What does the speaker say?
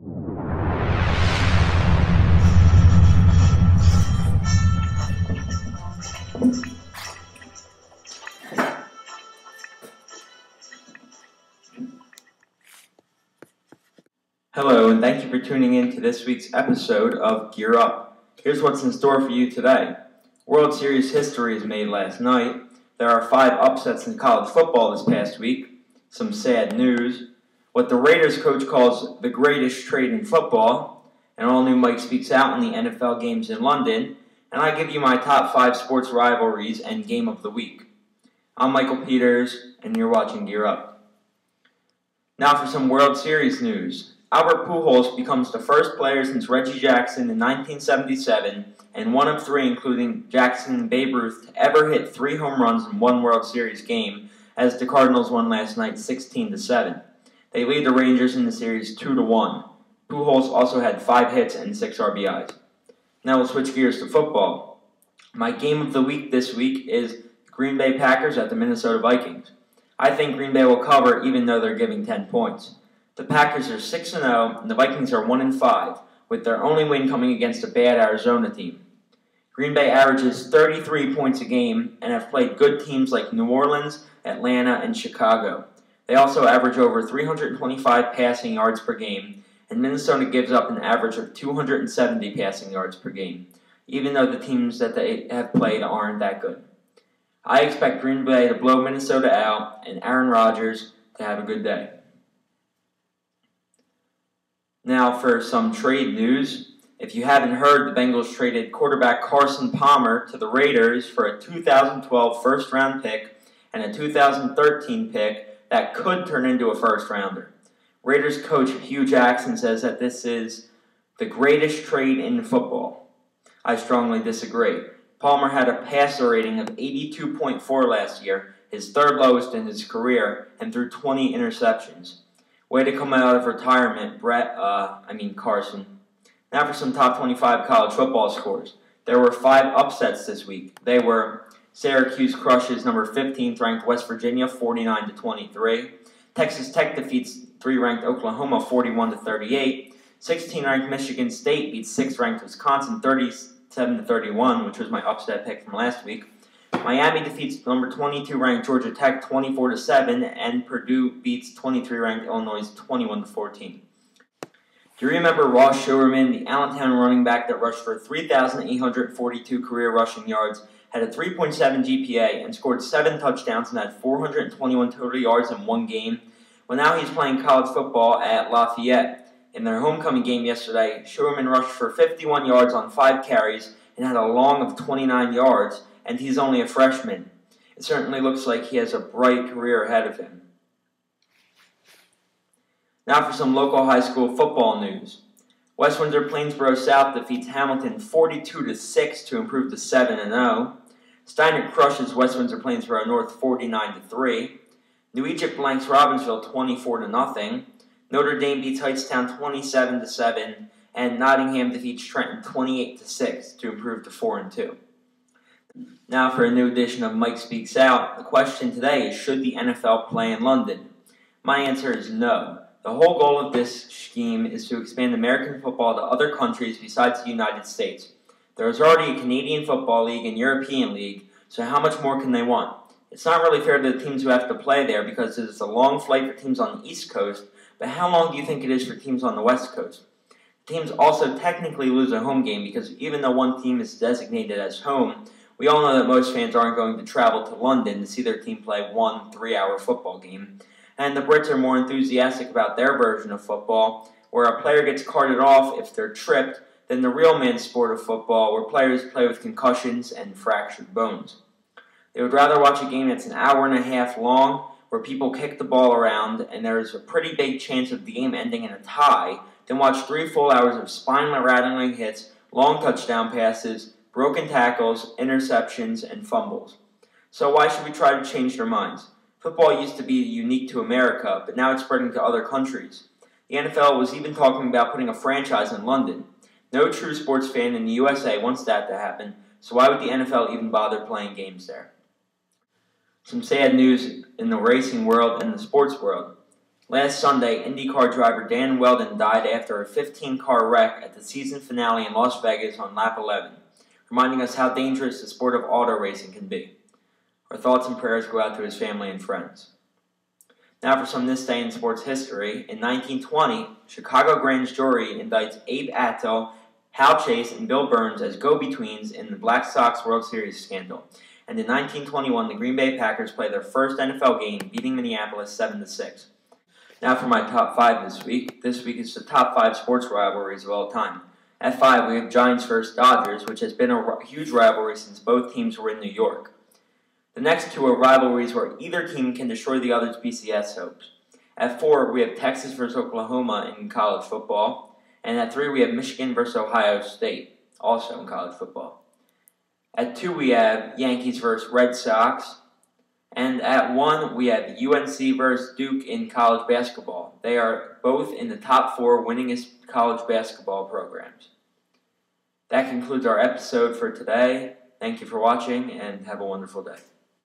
Hello, and thank you for tuning in to this week's episode of Gear Up. Here's what's in store for you today. World Series history is made last night. There are 5 upsets in college football this past week. Some sad news. What the Raiders coach calls the greatest trade in football. An all-new Mike Speaks Out in the NFL games in London. And I give you my top 5 sports rivalries and game of the week. I'm Michael Peters, and you're watching Gear Up. Now for some World Series news. Albert Pujols becomes the first player since Reggie Jackson in 1977 and one of 3, including Jackson and Babe Ruth, to ever hit 3 home runs in one World Series game, as the Cardinals won last night 16-7. They lead the Rangers in the series 2-1. Pujols also had 5 hits and 6 RBIs. Now we'll switch gears to football. My game of the week this week is Green Bay Packers at the Minnesota Vikings. I think Green Bay will cover even though they're giving 10 points. The Packers are 6-0, and the Vikings are 1-5, with their only win coming against a bad Arizona team. Green Bay averages 33 points a game and have played good teams like New Orleans, Atlanta, and Chicago. They also average over 325 passing yards per game, and Minnesota gives up an average of 270 passing yards per game, even though the teams that they have played aren't that good. I expect Green Bay to blow Minnesota out and Aaron Rodgers to have a good day. Now for some trade news. If you haven't heard, the Bengals traded quarterback Carson Palmer to the Raiders for a 2012 first-round pick and a 2013 pick that could turn into a first-rounder. Raiders coach Hugh Jackson says that this is the greatest trade in football. I strongly disagree. Palmer had a passer rating of 82.4 last year, his 3rd lowest in his career, and threw 20 interceptions. Way to come out of retirement, Carson. Now for some top 25 college football scores. There were 5 upsets this week. They were Syracuse crushes number 15th ranked West Virginia 49-23. Texas Tech defeats 3 ranked Oklahoma 41-38. 16 ranked Michigan State beats 6 ranked Wisconsin 37-31, which was my upset pick from last week. Miami defeats number 22 ranked Georgia Tech 24-7, and Purdue beats 23 ranked Illinois 21-14. Do you remember Ross Schuerman, the Allentown running back that rushed for 3,842 career rushing yards, had a 3.7 GPA, and scored 7 touchdowns and had 421 total yards in one game? Well, now he's playing college football at Lafayette. In their homecoming game yesterday, Schuerman rushed for 51 yards on 5 carries and had a long of 29 yards, and he's only a freshman. It certainly looks like he has a bright career ahead of him. Now for some local high school football news. West Windsor Plainsboro South defeats Hamilton 42-6 to improve to 7-0. Steiner crushes West Windsor Plainsboro North 49-3. New Egypt blanks Robbinsville 24-0. Notre Dame beats Hightstown 27-7, and Nottingham defeats Trenton 28-6 to improve to 4-2. Now for a new edition of Mike Speaks Out. The question today is, should the NFL play in London? My answer is no. The whole goal of this scheme is to expand American football to other countries besides the United States. There is already a Canadian Football League and European League, so how much more can they want? It's not really fair to the teams who have to play there because it is a long flight for teams on the East Coast, but how long do you think it is for teams on the West Coast? Teams also technically lose a home game because even though one team is designated as home, we all know that most fans aren't going to travel to London to see their team play one 3-hour football game. And the Brits are more enthusiastic about their version of football, where a player gets carted off if they're tripped, than the real man's sport of football, where players play with concussions and fractured bones. They would rather watch a game that's an hour and a half long, where people kick the ball around, and there is a pretty big chance of the game ending in a tie, than watch 3 full hours of spine-rattling hits, long touchdown passes, broken tackles, interceptions, and fumbles. So why should we try to change their minds? Football used to be unique to America, but now it's spreading to other countries. The NFL was even talking about putting a franchise in London. No true sports fan in the USA wants that to happen, so why would the NFL even bother playing games there? Some sad news in the racing world and the sports world. Last Sunday, IndyCar driver Dan Wheldon died after a 15-car wreck at the season finale in Las Vegas on lap 11, reminding us how dangerous the sport of auto racing can be. Our thoughts and prayers go out to his family and friends. Now for some This Day in Sports history. In 1920, Chicago Grand Jury indicts Abe Attel, Hal Chase, and Bill Burns as go-betweens in the Black Sox World Series scandal. And in 1921, the Green Bay Packers played their first NFL game, beating Minneapolis 7-6. Now for my top 5 this week. This week is the top 5 sports rivalries of all time. At 5, we have Giants vs. Dodgers, which has been a huge rivalry since both teams were in New York. The next 2 are rivalries where either team can destroy the other's BCS hopes. At 4, we have Texas vs. Oklahoma in college football. And at 3, we have Michigan vs. Ohio State, also in college football. At 2, we have Yankees vs. Red Sox. And at 1, we have UNC vs. Duke in college basketball. They are both in the top 4 winningest college basketball programs. That concludes our episode for today. Thank you for watching, and have a wonderful day.